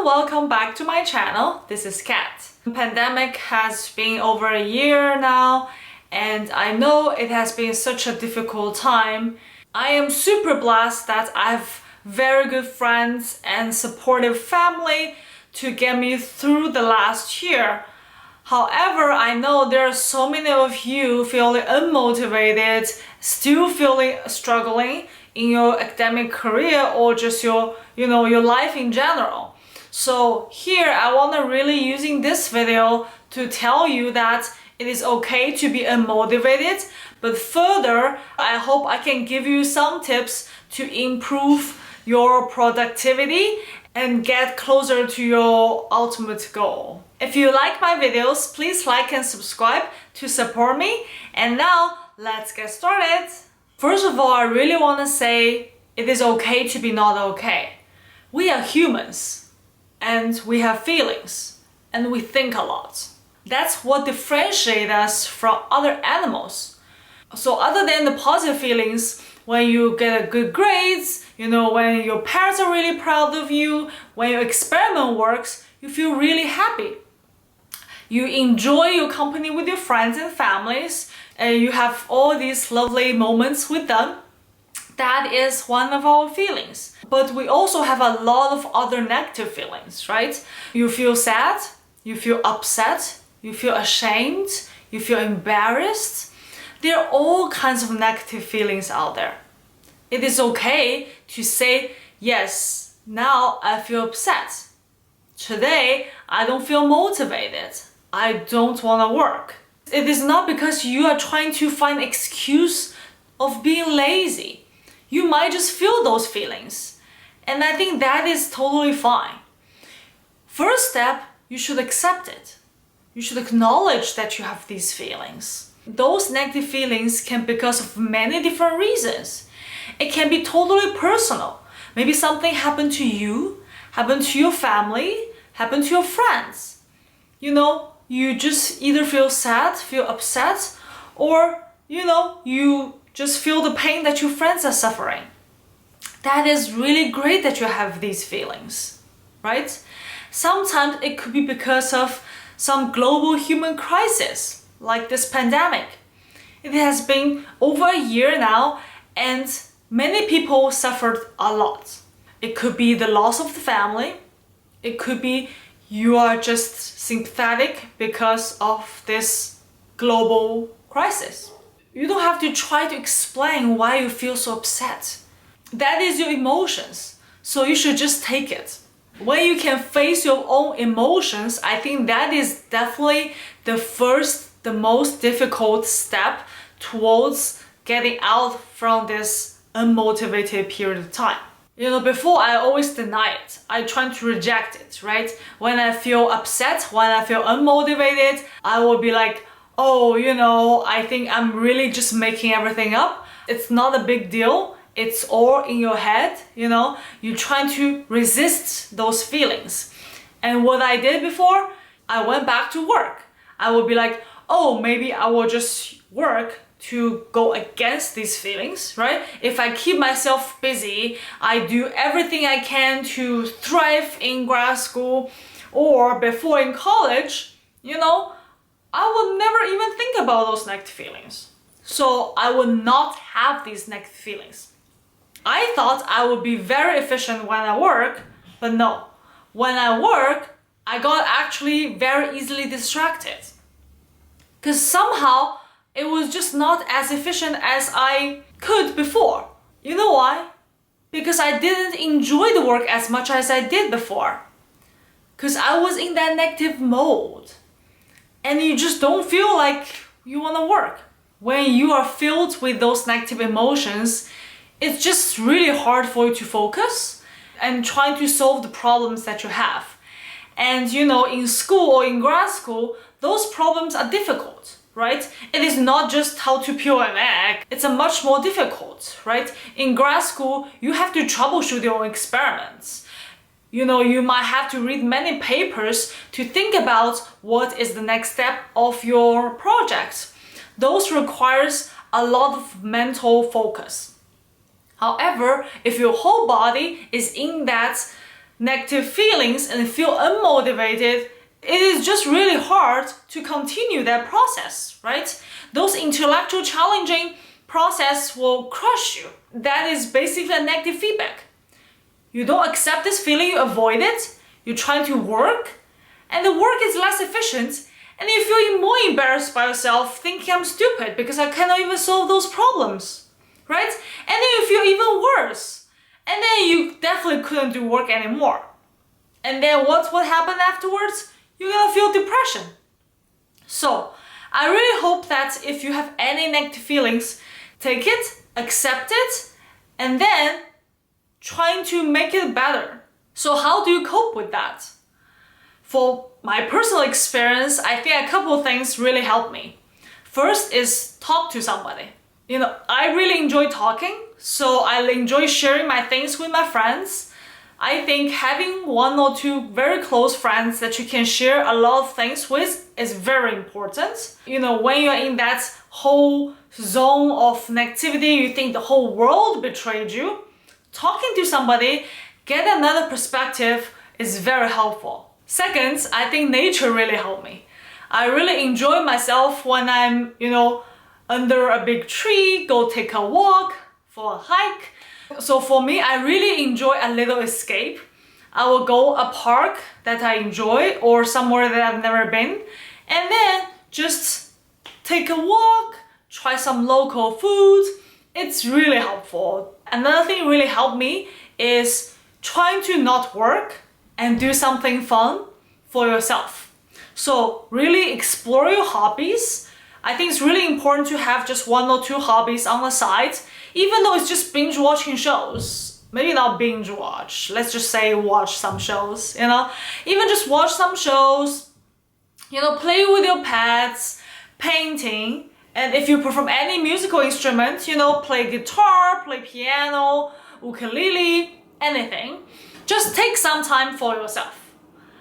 everyone, welcome back to my channel. This is Kat. The pandemic has been over a year now, and I know it has been such a difficult time. I am super blessed that I have very good friends and supportive family to get me through the last year. However, I know there are so many of you feeling unmotivated, still feeling struggling in your academic career or just your life in general. So here I want to really using this video to tell you that it is okay to be unmotivated, but further I hope I can give you some tips to improve your productivity and get closer to your ultimate goal. If you like my videos, please like and subscribe to support me. And now let's get started. First of all, I really want to say it is okay to be not okay. We are humans and we have feelings and we think a lot. That's what differentiates us from other animals. So other than the positive feelings, when you get a good grades, when your parents are really proud of you, when your experiment works, you feel really happy. You enjoy your company with your friends and families, and you have all these lovely moments with them. That is one of our feelings. But we also have a lot of other negative feelings, right? You feel sad, you feel upset, you feel ashamed, you feel embarrassed. There are all kinds of negative feelings out there. It is okay to say, yes, now I feel upset. Today, I don't feel motivated. I don't want to work. It is not because you are trying to find excuse of being lazy. You might just feel those feelings. And I think that is totally fine. First step, you should accept it. You should acknowledge that you have these feelings. Those negative feelings can be because of many different reasons. It can be totally personal. Maybe something happened to you, happened to your family, happened to your friends. You just either feel sad, feel upset, or you just feel the pain that your friends are suffering. That is really great that you have these feelings, right? Sometimes it could be because of some global human crisis, like this pandemic. It has been over a year now, and many people suffered a lot. It could be the loss of the family. It could be you are just sympathetic because of this global crisis. You don't have to try to explain why you feel so upset. That is your emotions, so you should just take it. When you can face your own emotions, I think that is definitely the most difficult step towards getting out from this unmotivated period of time. Before I always deny it. I try to reject it, right? When I feel upset, when I feel unmotivated, I will be like, I think I'm really just making everything up. It's not a big deal. It's all in your head, You're trying to resist those feelings. And what I did before, I went back to work. I would be like, maybe I will just work to go against these feelings, right? If I keep myself busy, I do everything I can to thrive in grad school or before in college, I would never even think about those negative feelings. So I would not have these negative feelings. I thought I would be very efficient when I work, but no. When I work, I got actually very easily distracted. Because somehow, it was just not as efficient as I could before. You know why? Because I didn't enjoy the work as much as I did before. Because I was in that negative mode. And you just don't feel like you want to work. When you are filled with those negative emotions, it's just really hard for you to focus and trying to solve the problems that you have. And in school or in grad school, those problems are difficult. Right? It is not just how to peel an egg. It's a much more difficult, right? In grad school, you have to troubleshoot your own experiments. You might have to read many papers to think about what is the next step of your project. Those requires a lot of mental focus. However, if your whole body is in that negative feelings and feel unmotivated, it is just really hard to continue that process, right? Those intellectual challenging process will crush you. That is basically a negative feedback. You don't accept this feeling, you avoid it, you're trying to work, and the work is less efficient, and you feel more embarrassed by yourself, thinking I'm stupid because I cannot even solve those problems, right? And then you feel even worse, and then you definitely couldn't do work anymore. And then what happened afterwards? You're gonna feel depression. So I really hope that if you have any negative feelings, take it, accept it, and then trying to make it better. So how do you cope with that? For my personal experience, I think a couple of things really helped me. First is talk to somebody. I really enjoy talking, so I enjoy sharing my things with my friends. I think having one or two very close friends that you can share a lot of things with is very important. When you're in that whole zone of negativity, you think the whole world betrayed you, talking to somebody, get another perspective is very helpful. Second, I think nature really helped me. I really enjoy myself when I'm, under a big tree, go take a walk, for a hike. So for me, I really enjoy a little escape. I will go a park that I enjoy or somewhere that I've never been, and then just take a walk, try some local food. It's really helpful. Another thing really helped me is trying to not work and do something fun for yourself. So really explore your hobbies. I think it's really important to have just one or two hobbies on the side, even though it's just binge watching shows. Maybe not binge watch, let's just say watch some shows, Even just watch some shows, play with your pets, painting, and if you perform any musical instrument, play guitar, play piano, ukulele, anything. Just take some time for yourself.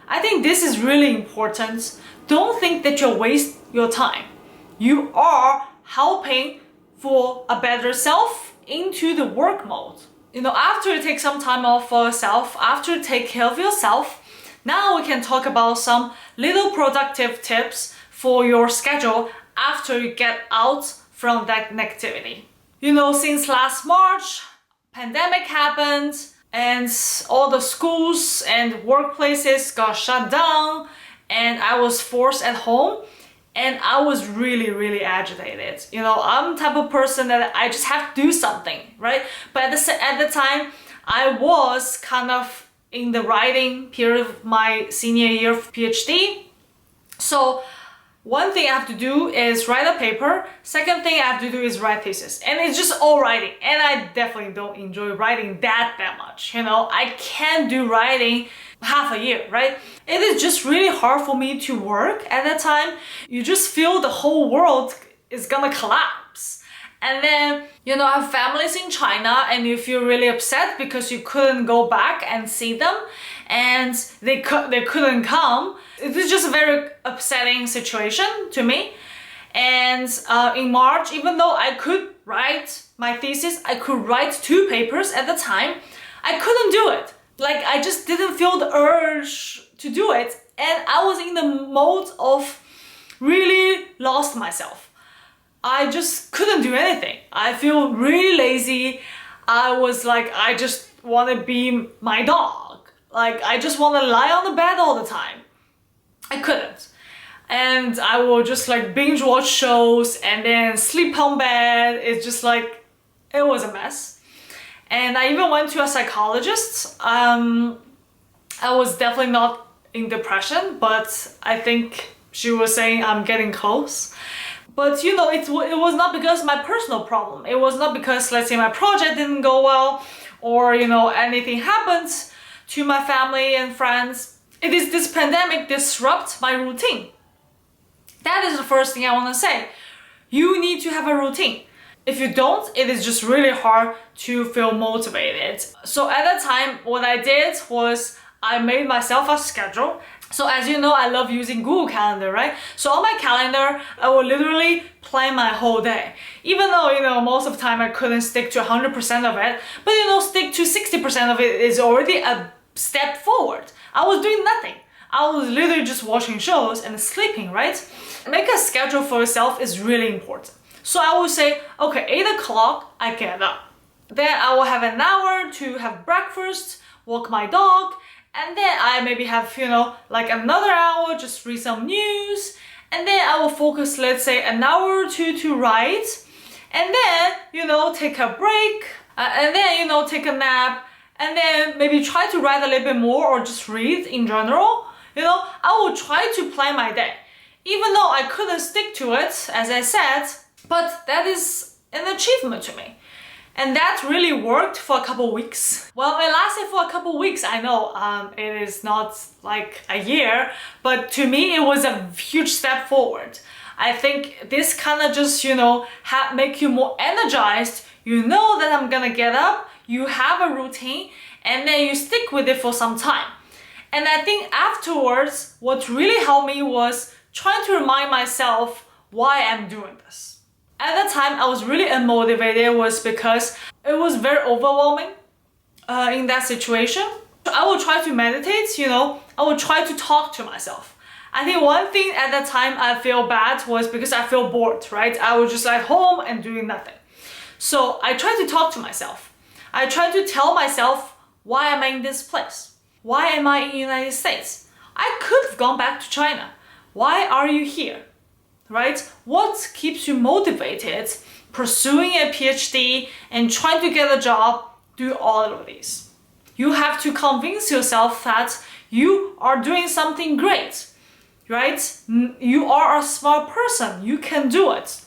I think this is really important. Don't think that you're wasting your time. You are helping for a better self into the work mode. After you take some time off for yourself, after you take care of yourself, now we can talk about some little productive tips for your schedule after you get out from that negativity. Since last March, pandemic happened, and all the schools and workplaces got shut down, and I was forced at home, and I was really, really agitated. I'm the type of person that I just have to do something, right? But at the time, I was kind of in the writing period of my senior year of PhD. So one thing I have to do is write a paper. Second thing I have to do is write thesis. And it's just all writing. And I definitely don't enjoy writing that much. I can't do writing half a year, right? It is just really hard for me to work at that time. You just feel the whole world is gonna collapse. And then, I have families in China, and you feel really upset because you couldn't go back and see them, and they couldn't come. It was just a very upsetting situation to me. And in March, even though I could write my thesis, I could write 2 papers at the time, I couldn't do it. I just didn't feel the urge to do it, and I was in the mode of really lost myself. I just couldn't do anything. I feel really lazy. I was like, I just want to be my dog. I just want to lie on the bed all the time. I couldn't. And I will just binge watch shows and then sleep on bed. It's just it was a mess. And I even went to a psychologist. I was definitely not in depression, but I think she was saying I'm getting close. But it was not because of my personal problem. It was not because, let's say, my project didn't go well, or anything happened to my family and friends. It is this pandemic disrupt my routine. That is the first thing I want to say. You need to have a routine. If you don't, it is just really hard to feel motivated. So at that time, what I did was I made myself a schedule. So as you know, I love using Google Calendar, right? So on my calendar, I will literally plan my whole day. Even though, most of the time I couldn't stick to 100% of it, but stick to 60% of it is already a step forward. I was doing nothing. I was literally just watching shows and sleeping, right? Make a schedule for yourself is really important. So I would say, okay, 8 o'clock, I get up. Then I will have an hour to have breakfast, walk my dog, and then I maybe have, like another hour, just read some news. And then I will focus, let's say, an hour or two to write. And then, take a break. And then, take a nap. And then maybe try to write a little bit more or just read in general. I will try to plan my day. Even though I couldn't stick to it, as I said, but that is an achievement to me. And that really worked for a couple weeks. Well, it lasted for a couple weeks. I know it is not like a year, but to me, it was a huge step forward. I think this kind of just, make you more energized. You know that I'm gonna get up, you have a routine, and then you stick with it for some time. And I think afterwards, what really helped me was trying to remind myself why I'm doing this. At that time, I was really unmotivated was because it was very overwhelming in that situation. I would try to meditate, I would try to talk to myself. I think one thing at that time I feel bad was because I feel bored, right? I was just at home and doing nothing. So I tried to talk to myself. I tried to tell myself, why am I in this place? Why am I in the United States? I could have gone back to China. Why are you here? Right? What keeps you motivated pursuing a PhD and trying to get a job? Do all of these. You have to convince yourself that you are doing something great, right? You are a smart person. You can do it.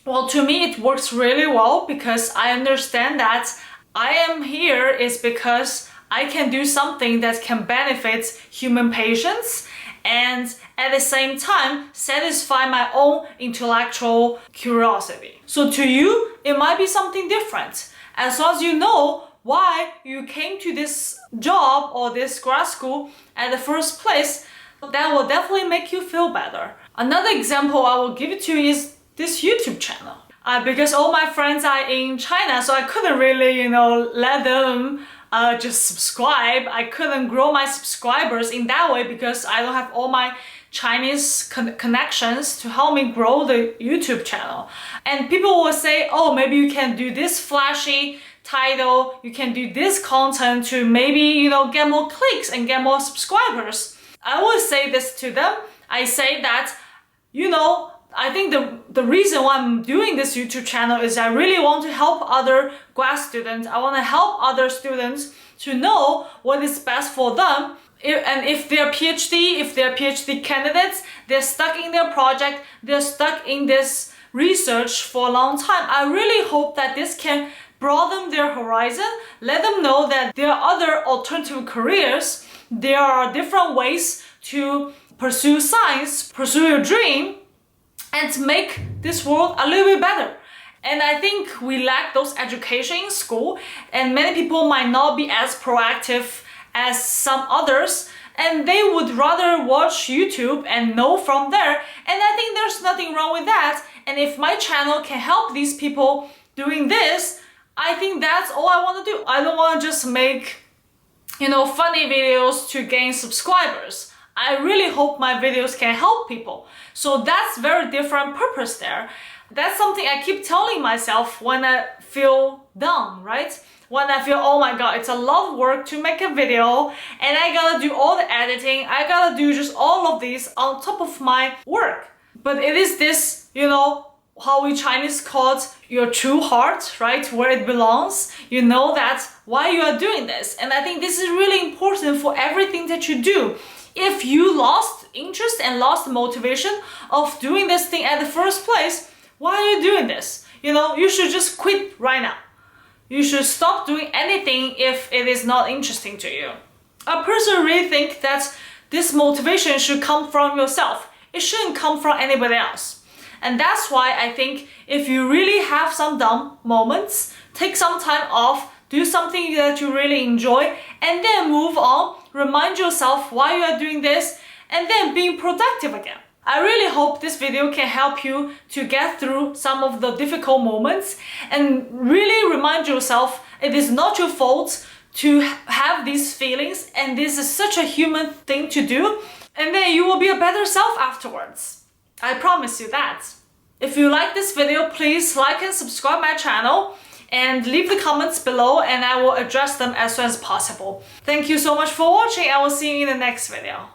Well, to me, it works really well because I understand that I am here is because I can do something that can benefit human patients and at the same time satisfy my own intellectual curiosity. So to you, it might be something different. As long as you know why you came to this job or this grad school at the first place, that will definitely make you feel better. Another example I will give it to you is this YouTube channel. Because all my friends are in China, so I couldn't really, let them just subscribe. I couldn't grow my subscribers in that way because I don't have all my Chinese connections to help me grow the YouTube channel. And people will say, oh, maybe you can do this flashy title, you can do this content to maybe, get more clicks and get more subscribers. I will say this to them. I say that, I think the reason why I'm doing this YouTube channel is I really want to help other grad students. I want to help other students to know what is best for them. And if they're PhD candidates, they're stuck in their project, they're stuck in this research for a long time. I really hope that this can broaden their horizon, let them know that there are other alternative careers, there are different ways to pursue science, pursue your dream, and to make this world a little bit better. And I think we lack those education in school, and many people might not be as proactive as some others, and they would rather watch YouTube and know from there. And I think there's nothing wrong with that. And if my channel can help these people doing this, I think that's all I want to do. I don't want to just make, funny videos to gain subscribers. I really hope my videos can help people. So that's very different purpose there. That's something I keep telling myself when I feel down, right? When I feel, oh my God, it's a lot of work to make a video and I gotta do all the editing, I gotta do just all of these on top of my work. But it is this, how we Chinese call it your true heart, right? Where it belongs. You know that why you are doing this. And I think this is really important for everything that you do. If you lost interest and lost the motivation of doing this thing at the first place, why are you doing this? You should just quit right now. You should stop doing anything if it is not interesting to you. I personally really think that this motivation should come from yourself. It shouldn't come from anybody else. And that's why I think if you really have some down moments, take some time off, do something that you really enjoy, and then move on, remind yourself why you are doing this, and then being productive again. I really hope this video can help you to get through some of the difficult moments and really remind yourself it is not your fault to have these feelings, and this is such a human thing to do, and then you will be a better self afterwards. I promise you that. If you like this video, please like and subscribe my channel and leave the comments below, and I will address them as soon as possible. Thank you so much for watching. I will see you in the next video.